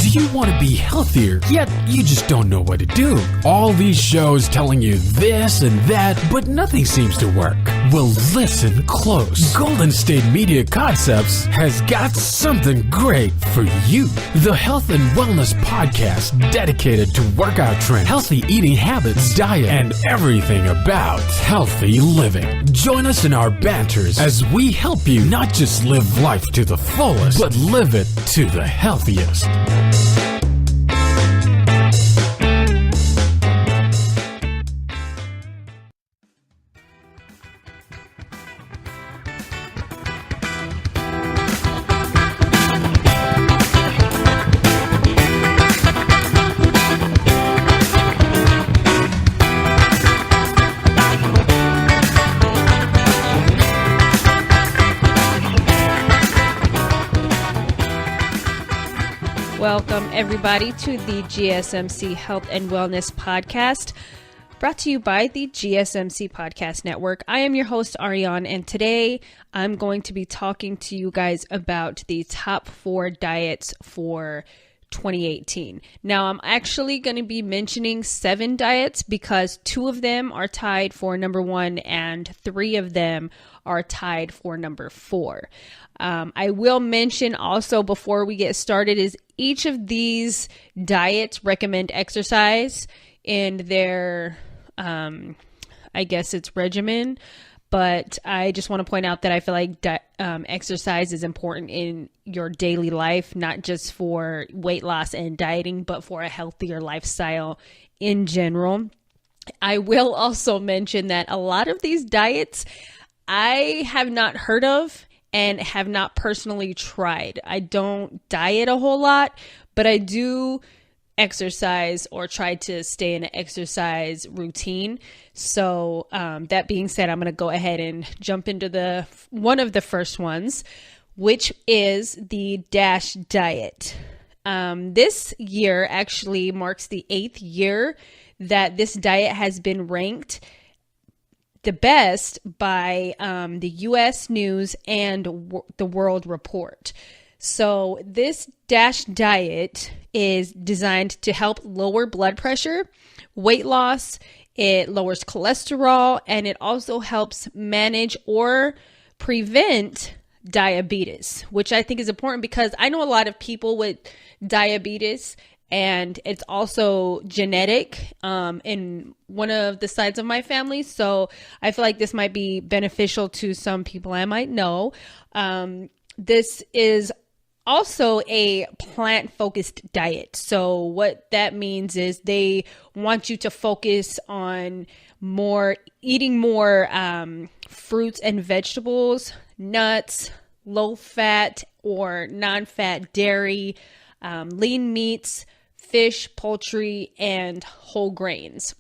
Do you want to be healthier, yet you just don't know what to do? All these shows telling you this and that, but nothing seems to work. Well, listen close. Golden State Media Concepts has got something great for you. The Health and Wellness Podcast dedicated to workout trends, healthy eating habits, diet, and everything about healthy living. Join us in our banters as we help you not just live life to the fullest, but live it to the healthiest. Welcome, everybody, to the GSMC Health and Wellness Podcast, brought to you by the GSMC Podcast Network. I am your host, Arianne, and today I'm going to be talking to you guys about the top 4 diets for 2018. Now, I'm actually going to be mentioning 7 diets because 2 of them are tied for number 1 and 3 of them are tied for number 4. I will mention also before we get started is each of these diets recommend exercise in their, I guess it's regimen, but I just want to point out that I feel like exercise is important in your daily life, not just for weight loss and dieting, but for a healthier lifestyle in general. I will also mention that a lot of these diets I have not heard of and have not personally tried. I don't diet a whole lot, but I do exercise or try to stay in an exercise routine. So that being said, I'm going to go ahead and jump into one of the first ones, which is the DASH diet. This year actually marks the 8th year that this diet has been ranked the best by the U.S. News and the World Report. So this DASH diet is designed to help lower blood pressure, weight loss, it lowers cholesterol, and it also helps manage or prevent diabetes, which I think is important because I know a lot of people with diabetes and it's also genetic in one of the sides of my family. So I feel like this might be beneficial to some people I might know. This is also a plant-focused diet. So what that means is they want you to focus on eating more fruits and vegetables, nuts, low-fat or non-fat dairy, lean meats, fish, poultry, and whole grains.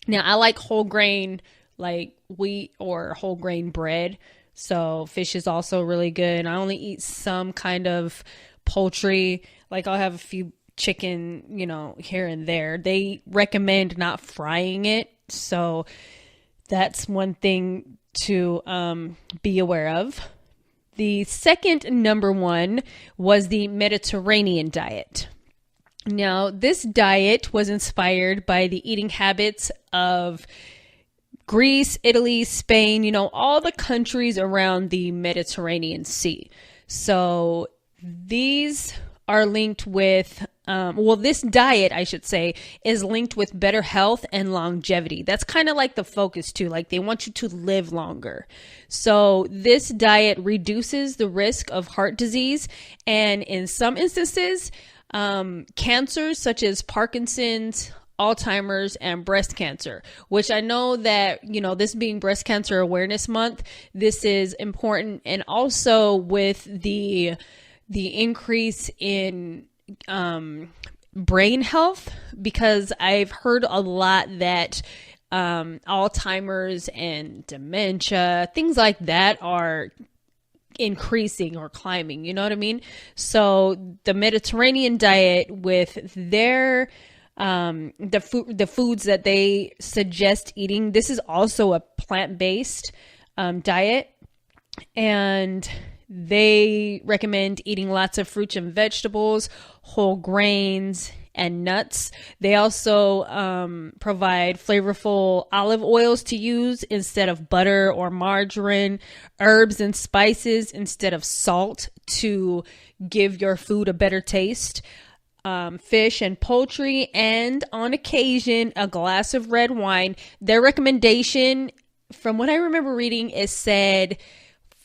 Now, I like whole grain, like wheat or whole grain bread. So fish is also really good. I only eat some kind of poultry. Like I'll have a few chicken, here and there. They recommend not frying it. So that's one thing to be aware of. The second number 1 was the Mediterranean diet. Now, this diet was inspired by the eating habits of Greece, Italy, Spain, all the countries around the Mediterranean Sea. So these are linked with, this diet, I should say, is linked with better health and longevity. That's kind of like the focus too. Like they want you to live longer. So this diet reduces the risk of heart disease and in some instances, cancers such as Parkinson's, Alzheimer's, and breast cancer, which I know that, this being Breast Cancer Awareness Month, this is important. And also with the increase in brain health, because I've heard a lot that Alzheimer's and dementia, things like that are increasing or climbing, you know what I mean? So the Mediterranean diet with their the foods that they suggest eating, this is also a plant-based diet, and They recommend eating lots of fruits and vegetables, whole grains, and nuts. They also provide flavorful olive oils to use instead of butter or margarine, herbs and spices instead of salt to give your food a better taste, fish and poultry, and on occasion, a glass of red wine. Their recommendation, from what I remember reading, is said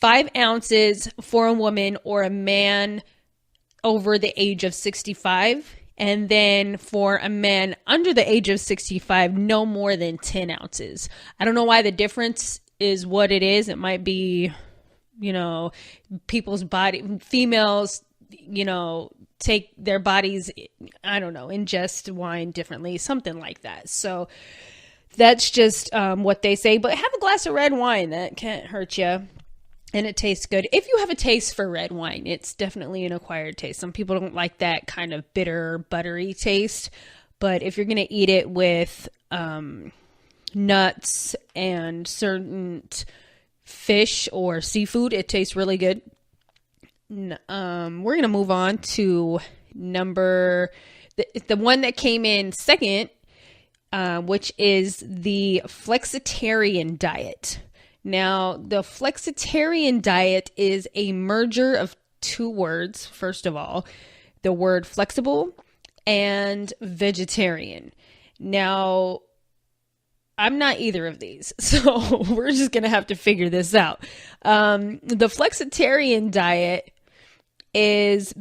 5 ounces for a woman or a man over the age of 65. And then for a man under the age of 65, no more than 10 ounces. I don't know why the difference is what it is. It might be, people's body, females, take their bodies, ingest wine differently, something like that. So that's just what they say. But have a glass of red wine. That can't hurt you. And it tastes good. If you have a taste for red wine, it's definitely an acquired taste. Some people don't like that kind of bitter, buttery taste. But if you're going to eat it with nuts and certain fish or seafood, it tastes really good. We're going to move on to the one that came in second, which is the flexitarian diet. Now, the flexitarian diet is a merger of 2 words. First of all, the word flexible and vegetarian. Now, I'm not either of these, so we're just going to have to figure this out. The flexitarian diet is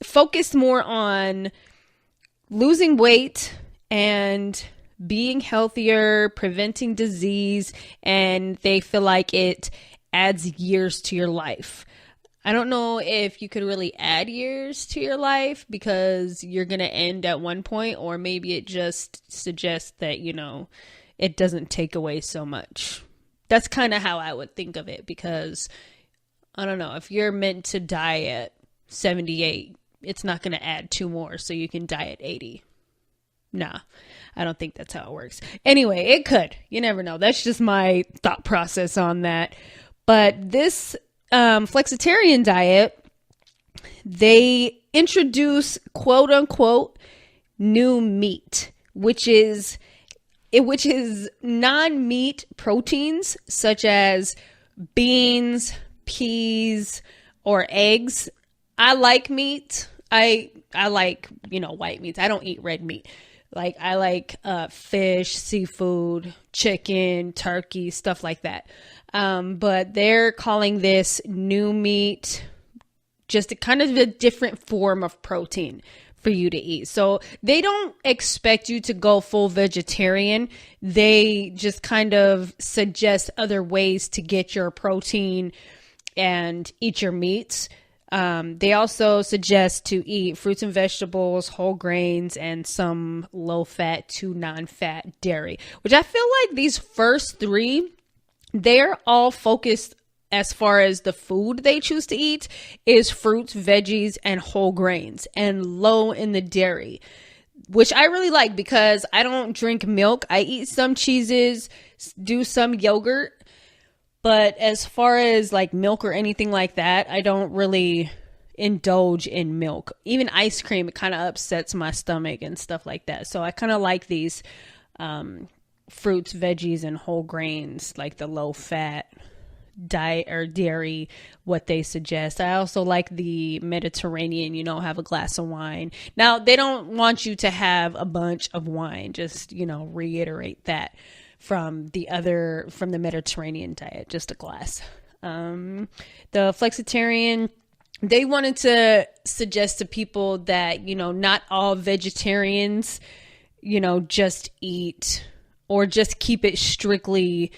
focused more on losing weight and being healthier, preventing disease, and they feel like it adds years to your life. I don't know if you could really add years to your life because you're going to end at one point, or maybe it just suggests that, it doesn't take away so much. That's kind of how I would think of it because, I don't know, if you're meant to die at 78, it's not going to add 2 more so you can die at 80. Nah, I don't think that's how it works. Anyway, it could. You never know. That's just my thought process on that. But this flexitarian diet, they introduce quote unquote new meat, which is non-meat proteins such as beans, peas, or eggs. I like meat. I like, white meats. I don't eat red meat. Like I like fish, seafood, chicken, turkey, stuff like that. But they're calling this new meat, just a different form of protein for you to eat. So they don't expect you to go full vegetarian. They just kind of suggest other ways to get your protein and eat your meats. They also suggest to eat fruits and vegetables, whole grains, and some low-fat to non-fat dairy, which I feel like these first 3, they're all focused as far as the food they choose to eat is fruits, veggies, and whole grains, and low in the dairy, which I really like because I don't drink milk. I eat some cheeses, do some yogurt. But as far as like milk or anything like that, I don't really indulge in milk. Even ice cream, it kind of upsets my stomach and stuff like that. So I kind of like these fruits, veggies, and whole grains, like the low fat diet or dairy, what they suggest. I also like the Mediterranean, have a glass of wine. Now, they don't want you to have a bunch of wine, just, reiterate that. From the Mediterranean diet, just a glass. The flexitarian, they wanted to suggest to people that, not all vegetarians, just eat or just keep it strictly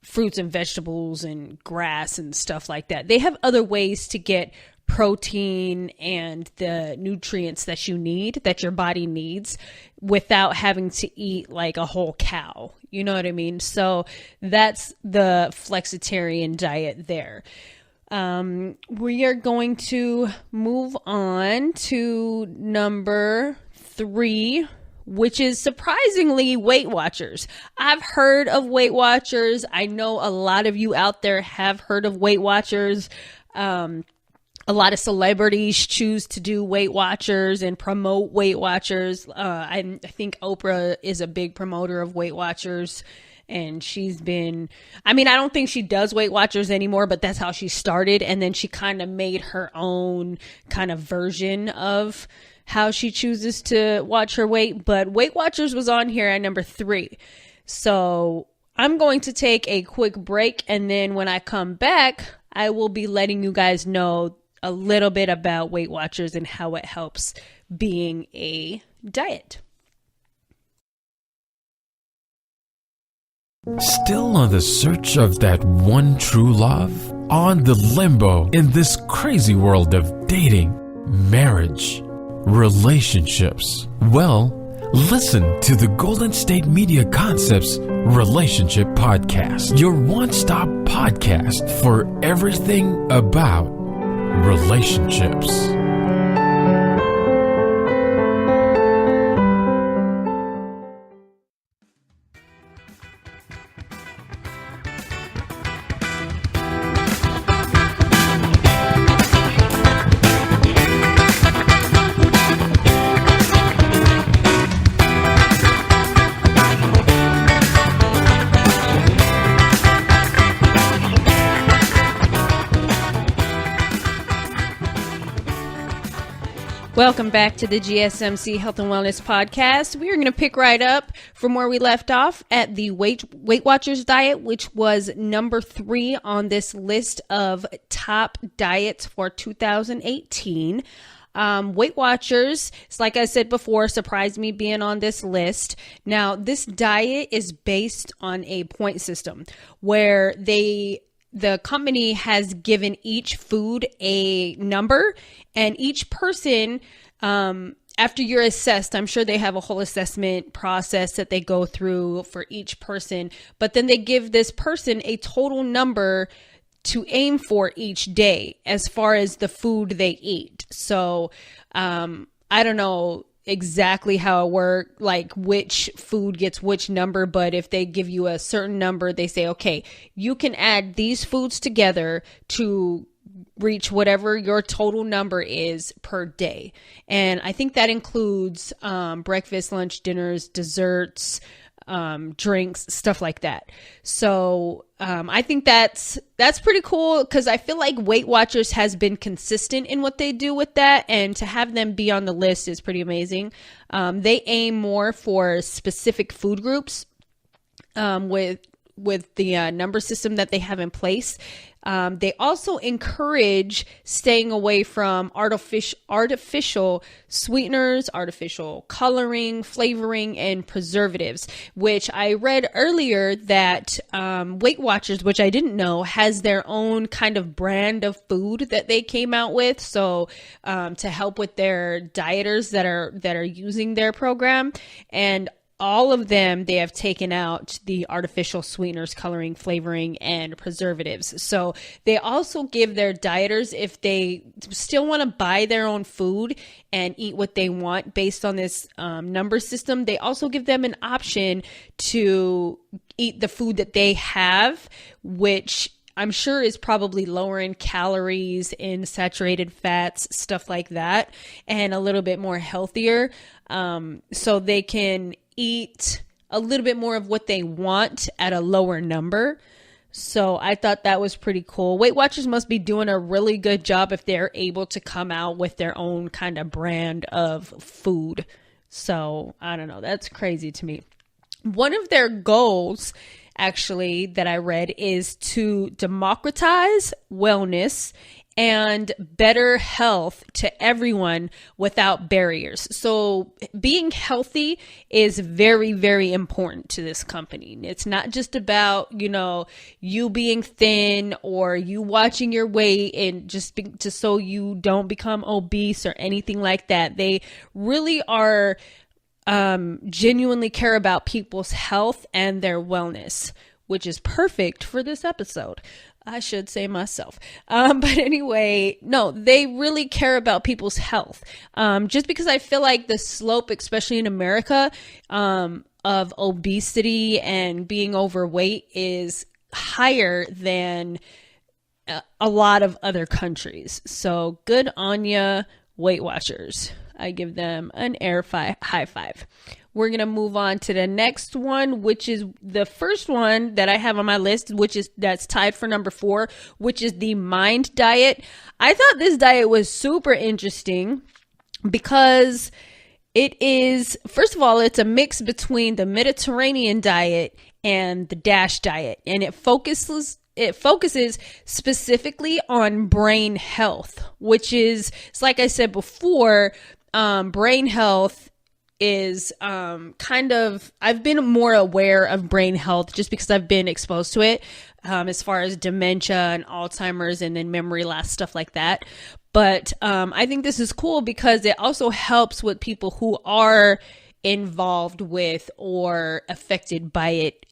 fruits and vegetables and grass and stuff like that. They have other ways to get protein and the nutrients that you need, that your body needs, without having to eat like a whole cow. You know what I mean? So that's the flexitarian diet there. We are going to move on to number 3, which is surprisingly Weight Watchers. I've heard of Weight Watchers. I know a lot of you out there have heard of Weight Watchers. A lot of celebrities choose to do Weight Watchers and promote Weight Watchers. I think Oprah is a big promoter of Weight Watchers. And she's been, I don't think she does Weight Watchers anymore, but that's how she started. And then she kind of made her own kind of version of how she chooses to watch her weight. But Weight Watchers was on here at number 3. So I'm going to take a quick break. And then when I come back, I will be letting you guys know a little bit about Weight Watchers and how it helps being a diet. Still on the search of that one true love? On the limbo in this crazy world of dating, marriage, relationships? Well, listen to the Golden State Media Concepts Relationship Podcast, your one-stop podcast for everything about relationships. Welcome back to the GSMC Health and Wellness Podcast. We are going to pick right up from where we left off at the Weight Watchers diet, which was number 3 on this list of top diets for 2018. Weight Watchers, like I said before, surprised me being on this list. Now, this diet is based on a point system where the company has given each food a number, and each person, after you're assessed, I'm sure they have a whole assessment process that they go through for each person, but then they give this person a total number to aim for each day as far as the food they eat. So, I don't know exactly how it works, like which food gets which number, but if they give you a certain number, they say, okay, you can add these foods together to reach whatever your total number is per day. And I think that includes breakfast, lunch, dinners, desserts, drinks, stuff like that. So I think that's pretty cool, because I feel like Weight Watchers has been consistent in what they do with that, and to have them be on the list is pretty amazing. They aim more for specific food groups with the number system that they have in place. They also encourage staying away from artificial sweeteners, artificial coloring, flavoring, and preservatives, which I read earlier that Weight Watchers, which I didn't know, has their own kind of brand of food that they came out with. So to help with their dieters that are using their program, and all of them, they have taken out the artificial sweeteners, coloring, flavoring, and preservatives. So they also give their dieters, if they still want to buy their own food and eat what they want based on this number system, they also give them an option to eat the food that they have, which I'm sure is probably lower in calories, in saturated fats, stuff like that, and a little bit more healthier. So they can eat a little bit more of what they want at a lower number. So I thought that was pretty cool. Weight Watchers must be doing a really good job if they're able to come out with their own kind of brand of food. So I don't know. That's crazy to me. One of their goals, actually, that I read is to democratize wellness and better health to everyone without barriers. So being healthy is very, very important to this company. It's not just about, you being thin or you watching your weight and just so you don't become obese or anything like that. They really are genuinely care about people's health and their wellness, which is perfect for this episode. I should say myself. But anyway, no, they really care about people's health. Just because I feel like the slope, especially in America, of obesity and being overweight is higher than a lot of other countries. So good on ya, Weight Watchers. I give them an high five. We're going to move on to the next one, which is the first one that I have on my list, that's tied for number 4, which is the Mind diet. I thought this diet was super interesting because it is, first of all, it's a mix between the Mediterranean diet and the DASH diet, and it focuses specifically on brain health, which is, it's like I said before, brain health is I've been more aware of brain health just because I've been exposed to it, as far as dementia and Alzheimer's and then memory loss, stuff like that. But I think this is cool because it also helps with people who are involved with or affected by it.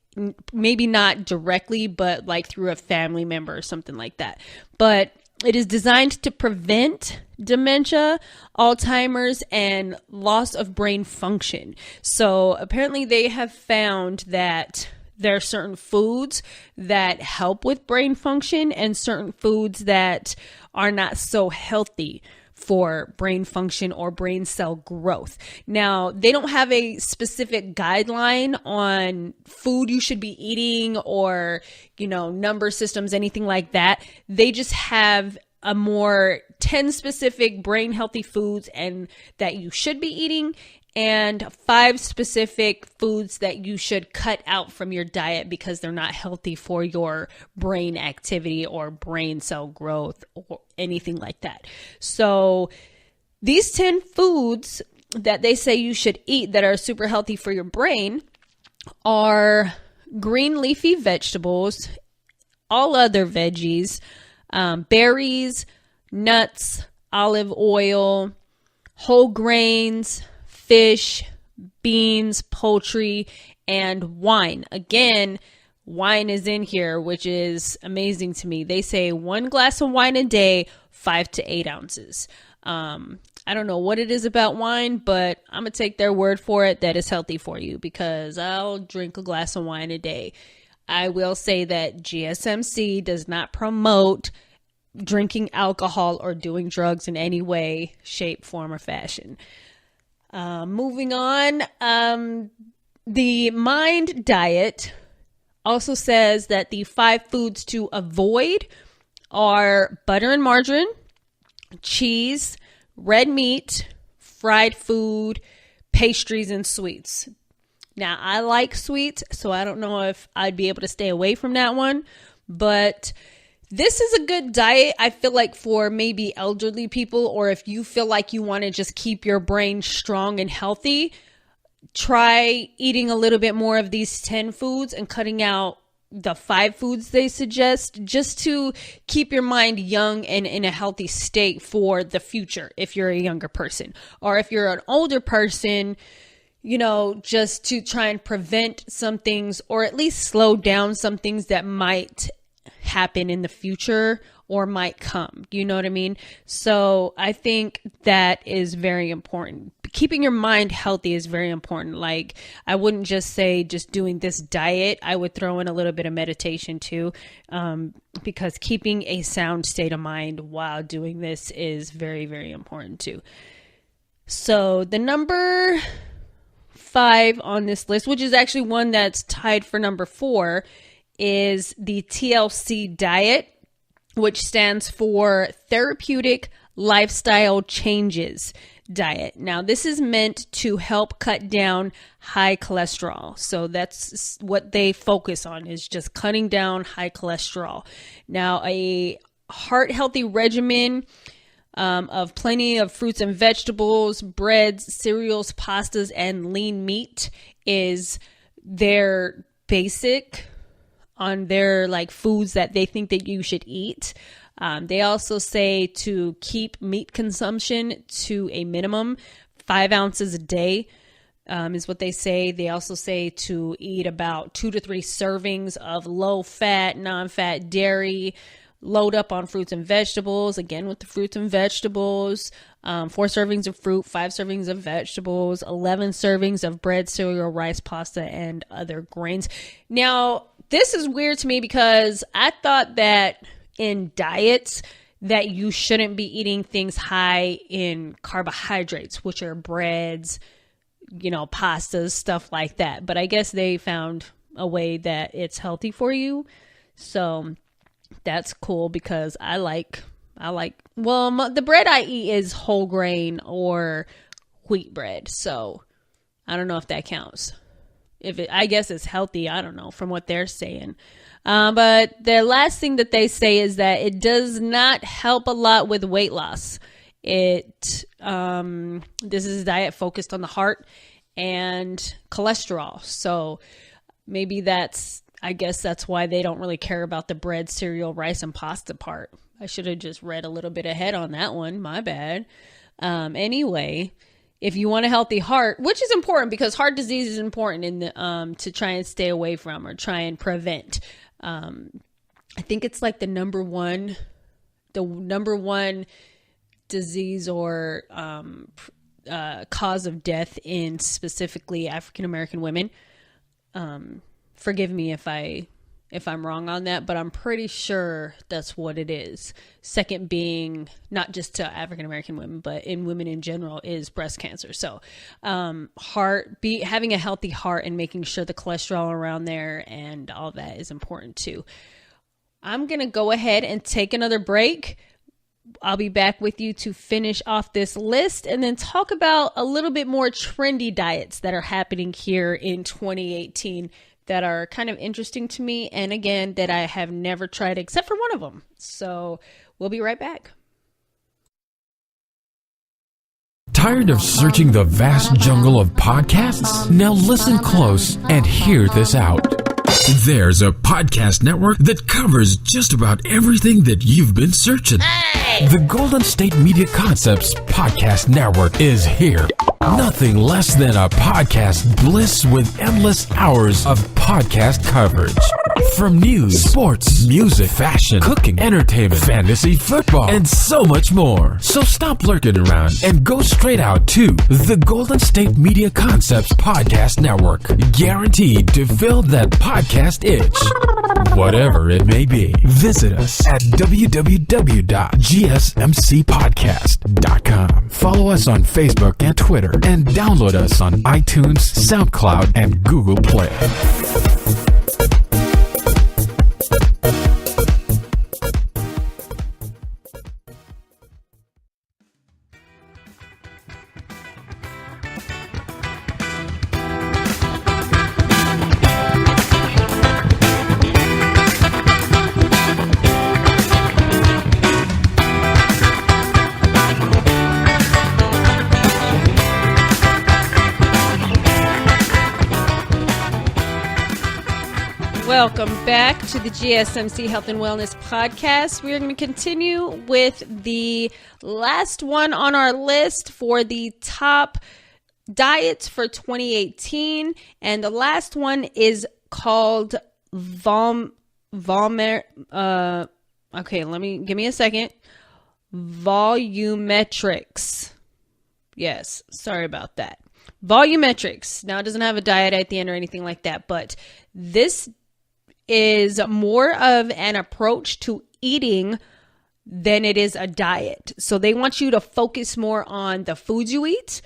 Maybe not directly, but like through a family member or something like that. But it is designed to prevent dementia, Alzheimer's, and loss of brain function. So apparently they have found that there are certain foods that help with brain function and certain foods that are not so healthy for brain function or brain cell growth. Now, they don't have a specific guideline on food you should be eating or, number systems, anything like that. They just have a more 10 specific brain healthy foods and that you should be eating, and 5 specific foods that you should cut out from your diet because they're not healthy for your brain activity or brain cell growth or anything like that. So these 10 foods that they say you should eat that are super healthy for your brain are green leafy vegetables, all other veggies, berries, nuts, olive oil, whole grains, fish, beans, poultry, and wine. Again, wine is in here, which is amazing to me. They say 1 glass of wine a day, 5 to 8 ounces. I don't know what it is about wine, but I'm going to take their word for it that it's healthy for you because I'll drink a glass of wine a day. I will say that GSMC does not promote drinking alcohol or doing drugs in any way, shape, form, or fashion. Moving on, the Mind diet also says that the 5 foods to avoid are butter and margarine, cheese, red meat, fried food, pastries, and sweets. Now, I like sweets, so I don't know if I'd be able to stay away from that one, but this is a good diet, I feel like, for maybe elderly people, or if you feel like you want to just keep your brain strong and healthy, try eating a little bit more of these 10 foods and cutting out the 5 foods they suggest, just to keep your mind young and in a healthy state for the future if you're a younger person. Or if you're an older person, just to try and prevent some things or at least slow down some things that might happen in the future or might come. You know what I mean? So I think that is very important. Keeping your mind healthy is very important. Like, I wouldn't just say just doing this diet. I would throw in a little bit of meditation too, because keeping a sound state of mind while doing this is very, very important too. So the number 5 on this list, which is actually one that's tied for number 4, is the TLC diet, which stands for Therapeutic Lifestyle Changes diet. Now, this is meant to help cut down high cholesterol. So that's what they focus on, is just cutting down high cholesterol. Now, a heart healthy regimen of plenty of fruits and vegetables, breads, cereals, pastas, and lean meat is their basic on their foods that they think that you should eat. They also say to keep meat consumption to a minimum 5 ounces a day, is what they say. They also say to eat about 2 to 3 servings of low fat, non-fat dairy, load up on fruits and vegetables, again with the fruits and vegetables, 4 servings of fruit, 5 servings of vegetables, 11 servings of bread, cereal, rice, pasta, and other grains. Now, this is weird to me because I thought that in diets that you shouldn't be eating things high in carbohydrates, which are breads, pastas, stuff like that. But I guess they found a way that it's healthy for you. So that's cool because the bread I eat is whole grain or wheat bread. So I don't know if that counts. I guess it's healthy. I don't know from what they're saying. But the last thing that they say is that it does not help a lot with weight loss. This is a diet focused on the heart and cholesterol. So maybe I guess that's why they don't really care about the bread, cereal, rice, and pasta part. I should have just read a little bit ahead on that one. My bad. Anyway, if you want a healthy heart, which is important because heart disease is important to try and stay away from or try and prevent. I think it's like the number one disease or cause of death in specifically African American women. Forgive me if I'm wrong on that, but I'm pretty sure that's what it is. Second being, not just to African American women, but in women in general, is breast cancer. So, having a healthy heart and making sure the cholesterol around there and all that is important too. I'm going to go ahead and take another break. I'll be back with you to finish off this list and then talk about a little bit more trendy diets that are happening here in 2018 that are kind of interesting to me. And again, that I have never tried except for one of them. So we'll be right back. Tired of searching the vast jungle of podcasts? Now listen close and hear this out. There's a podcast network that covers just about everything that you've been searching. The Golden State Media Concepts Podcast Network is here. Nothing less than a podcast bliss with endless hours of podcast coverage. From news, sports, music, fashion, cooking, entertainment, fantasy, football, and so much more. So stop lurking around and go straight out to the Golden State Media Concepts Podcast Network. Guaranteed to fill that podcast itch. Whatever it may be. Visit us at www.gsmcpodcast.com. Follow us on Facebook and Twitter and download us on iTunes, SoundCloud, and Google Play. Welcome back to the GSMC Health and Wellness Podcast. We are going to continue with the last one on our list for the top diets for 2018. And the last one is called give me a second. Volumetrics. Yes, sorry about that. Volumetrics. Now, it doesn't have a diet at the end or anything like that, but this is more of an approach to eating than it is a diet. So they want you to focus more on the foods you eat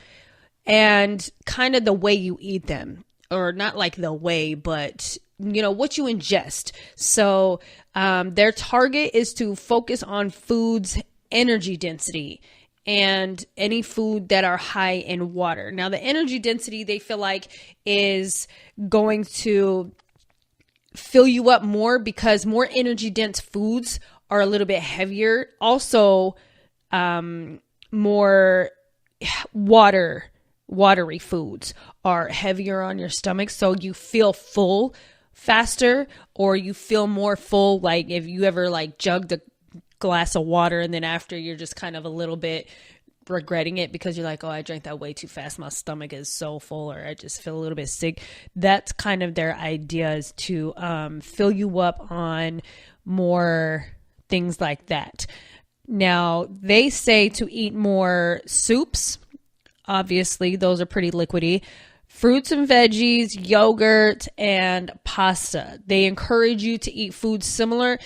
and kind of the way you eat them, or not like the way, but what you ingest. So their target is to focus on foods' energy density and any food that are high in water. Now, the energy density they feel like is going to fill you up more because more energy dense foods are a little bit heavier. Also, more watery foods are heavier on your stomach. So you feel full faster, or you feel more full. Like if you ever jugged a glass of water and then after you're just kind of a little bit regretting it because you're like, oh, I drank that way too fast. My stomach is so full, or I just feel a little bit sick. That's kind of their idea, is to fill you up on more things like that. Now, they say to eat more soups. Obviously, those are pretty liquidy. Fruits and veggies, yogurt, and pasta. They encourage you to eat foods similar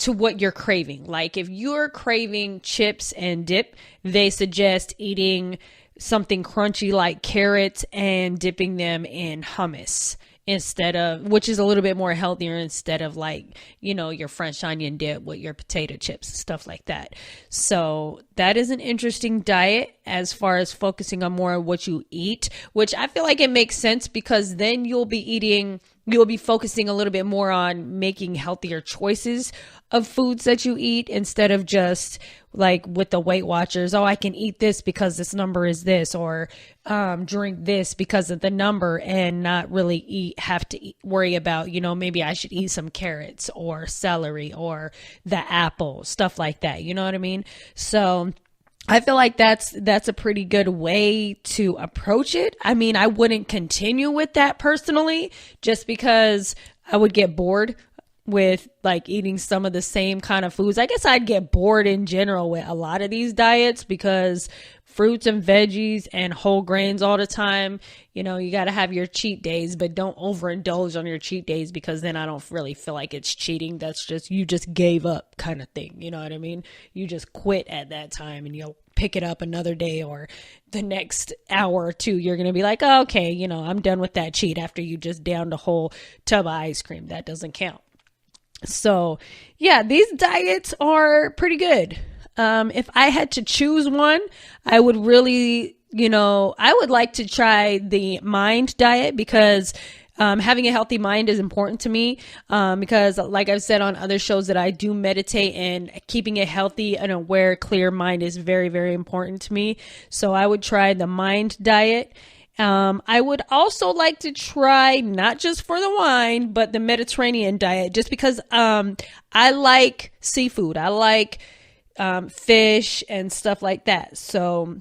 to what you're craving. Like if you're craving chips and dip, they suggest eating something crunchy like carrots and dipping them in hummus instead of, which is a little bit more healthier, instead of like, you know, your French onion dip with your potato chips, stuff like that. So that is an interesting diet as far as focusing on more of what you eat, which I feel like it makes sense, because then you'll be focusing a little bit more on making healthier choices of foods that you eat, instead of just like with the Weight Watchers, oh, I can eat this because this number is this, or drink this because of the number, and not really worry about, you know, maybe I should eat some carrots or celery or the apple, stuff like that. You know what I mean? So I feel like that's a pretty good way to approach it. I mean, I wouldn't continue with that personally, just because I would get bored with like eating some of the same kind of foods. I guess I'd get bored in general with a lot of these diets, because fruits and veggies and whole grains all the time, you know, you got to have your cheat days, but don't overindulge on your cheat days, because then I don't really feel like it's cheating. That's just, you just gave up kind of thing. You know what I mean? You just quit at that time, and you'll pick it up another day, or the next hour or two, you're going to be like, oh, okay, you know, I'm done with that cheat after you just downed a whole tub of ice cream. That doesn't count. So yeah, these diets are pretty good. If I had to choose one, I would really, you know, I would like to try the mind diet, because having a healthy mind is important to me, because like I've said on other shows, that I do meditate, and keeping a healthy and aware, clear mind is very, very important to me. So I would try the mind diet. I would also like to try, not just for the wine, but the Mediterranean diet, just because I like seafood. I like fish and stuff like that. So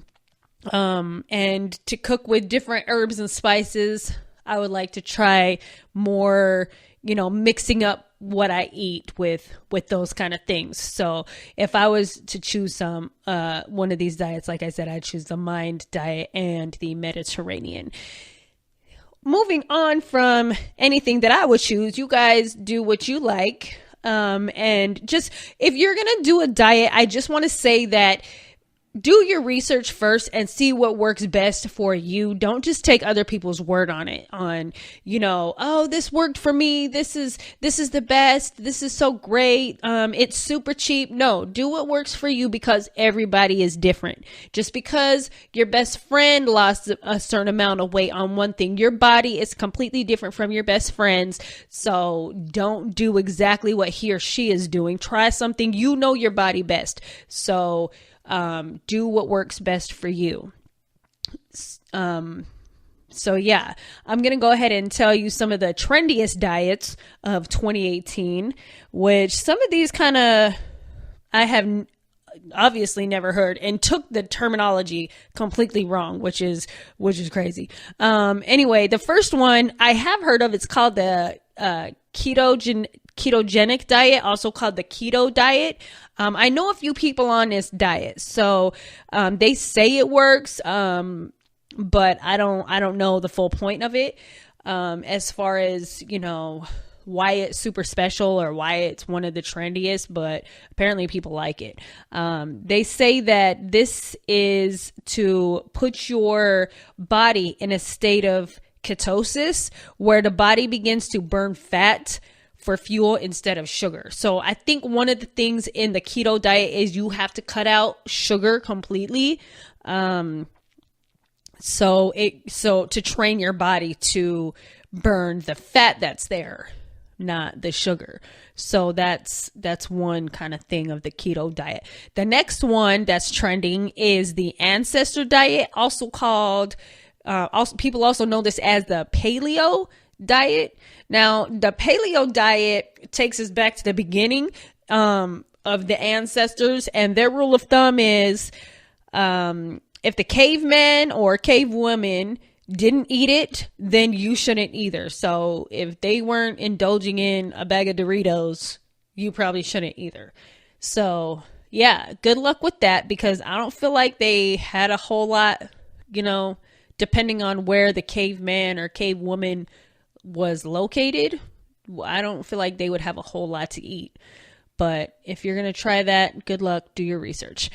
and to cook with different herbs and spices, I would like to try more, you know, mixing up what I eat with those kind of things. So if I was to choose one of these diets, like I said, I'd choose the mind diet and the Mediterranean. Moving on from anything that I would choose, you guys do what you like. And just, if you're going to do a diet, I just want to say that do your research first and see what works best for you. Don't just take other people's word on it, you know, oh, this worked for me. This is the best. This is so great. It's super cheap. No, do what works for you, because everybody is different. Just because your best friend lost a certain amount of weight on one thing, your body is completely different from your best friend's. So don't do exactly what he or she is doing. Try something, you know, your body best. So do what works best for you. So yeah, I'm going to go ahead and tell you some of the trendiest diets of 2018, which some of these I have obviously never heard, and took the terminology completely wrong, which is crazy. Anyway, the first one I have heard of, it's called the, ketogenic diet, also called the keto diet. I know a few people on this diet, so they say it works, but I don't know the full point of it, as far as, you know, why it's super special or why it's one of the trendiest, but apparently people like it. They say that this is to put your body in a state of ketosis, where the body begins to burn fat for fuel instead of sugar. So I think one of the things in the keto diet is you have to cut out sugar completely. So to train your body to burn the fat that's there, not the sugar. So that's one kind of thing of the keto diet. The next one that's trending is the ancestor diet, also called, people also know this as the paleo diet. Now, the paleo diet takes us back to the beginning of the ancestors, and their rule of thumb is if the caveman or cavewoman didn't eat it, then you shouldn't either. So if they weren't indulging in a bag of Doritos, you probably shouldn't either. So yeah, good luck with that, because I don't feel like they had a whole lot, you know, depending on where the caveman or cavewoman was located. I don't feel like they would have a whole lot to eat. But if you're going to try that, good luck, do your research.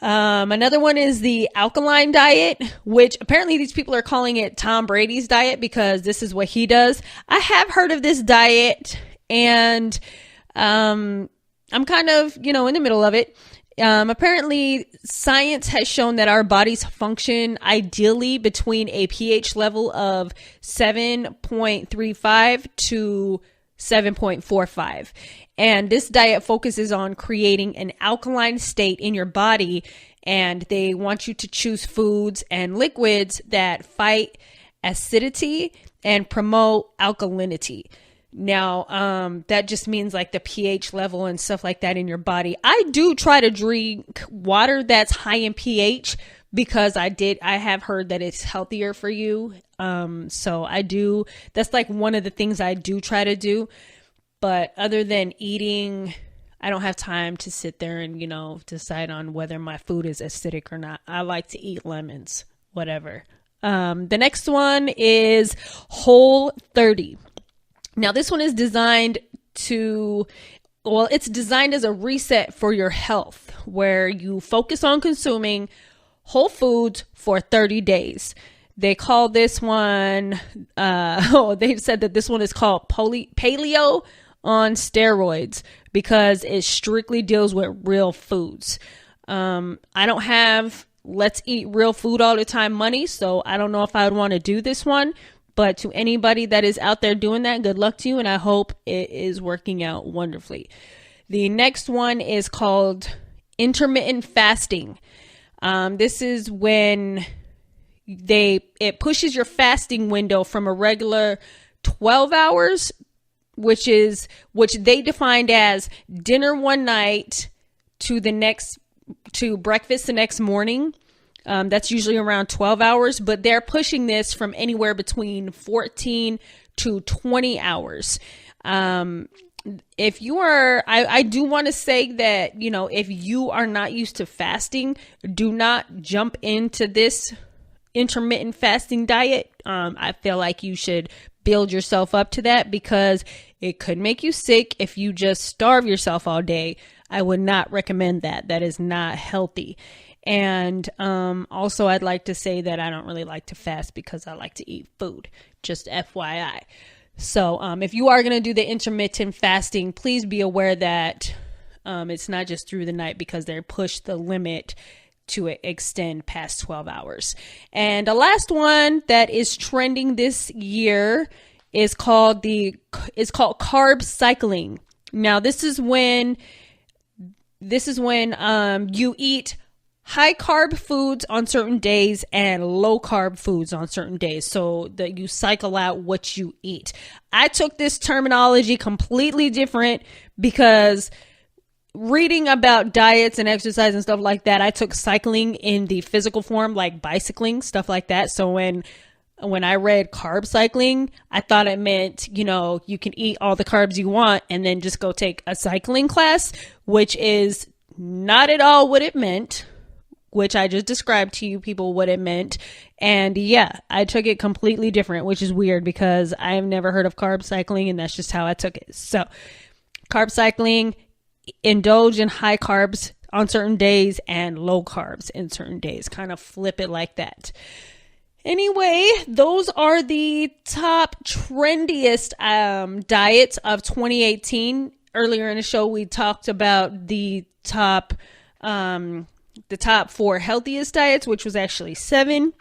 Another one is the alkaline diet, which apparently these people are calling it Tom Brady's diet because this is what he does. I have heard of this diet, and I'm kind of, in the middle of it. Apparently science has shown that our bodies function ideally between a pH level of 7.35 to 7.45. And this diet focuses on creating an alkaline state in your body. And they want you to choose foods and liquids that fight acidity and promote alkalinity. Now, that just means like the pH level and stuff like that in your body. I do try to drink water that's high in pH because I have heard that it's healthier for you. So that's like one of the things I do try to do. But other than eating, I don't have time to sit there and, decide on whether my food is acidic or not. I like to eat lemons, whatever. The next one is Whole30. Now, this one is designed it's designed as a reset for your health, where you focus on consuming whole foods for 30 days. They call this one, they've said that this one is called paleo on steroids because it strictly deals with real foods. I don't have let's eat real food all the time money, so I don't know if I would want to do this one. But to anybody that is out there doing that, good luck to you, and I hope it is working out wonderfully. The next one is called intermittent fasting. This is when it pushes your fasting window from a regular 12 hours, which they defined as dinner one night to breakfast the next morning. That's usually around 12 hours, but they're pushing this from anywhere between 14 to 20 hours. If you are, I do want to say that, if you are not used to fasting, do not jump into this intermittent fasting diet. I feel like you should build yourself up to that because it could make you sick if you just starve yourself all day. I would not recommend that. That is not healthy. And also, I'd like to say that I don't really like to fast because I like to eat food, just FYI. So if you are going to do the intermittent fasting, please be aware that it's not just through the night because they're pushed the limit to extend past 12 hours. And the last one that is trending this year is called carb cycling. Now, this is when you eat high carb foods on certain days and low carb foods on certain days so that you cycle out what you eat. I took this terminology completely different because reading about diets and exercise and stuff like that, I took cycling in the physical form, like bicycling, stuff like that. So when I read carb cycling, I thought it meant, you can eat all the carbs you want and then just go take a cycling class, which is not at all what it meant, which I just described to you people what it meant. And yeah, I took it completely different, which is weird because I have never heard of carb cycling and that's just how I took it. So carb cycling, indulge in high carbs on certain days and low carbs in certain days, kind of flip it like that. Anyway, those are the top trendiest diets of 2018. Earlier in the show, we talked about the top 4 healthiest diets, which was actually 7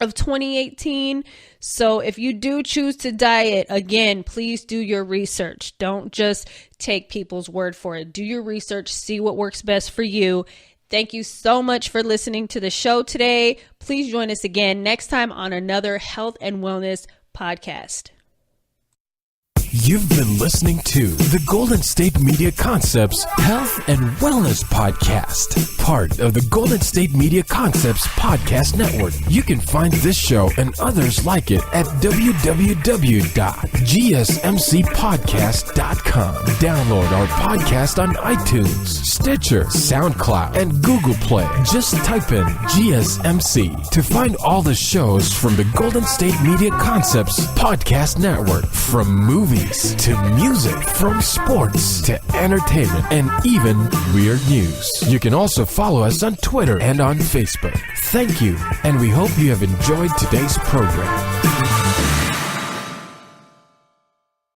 of 2018. So if you do choose to diet, again, please do your research. Don't just take people's word for it. Do your research, see what works best for you. Thank you so much for listening to the show today. Please join us again next time on another health and wellness podcast. You've been listening to the Golden State Media Concepts Health and Wellness Podcast, part of the Golden State Media Concepts Podcast Network. You can find this show and others like it at www.gsmcpodcast.com. Download our podcast on iTunes, Stitcher, SoundCloud, and Google Play. Just type in GSMC to find all the shows from the Golden State Media Concepts Podcast Network, from movies movies to music, from sports to entertainment, and even weird news. You can also follow us on Twitter and on Facebook. Thank you, and we hope you have enjoyed today's program.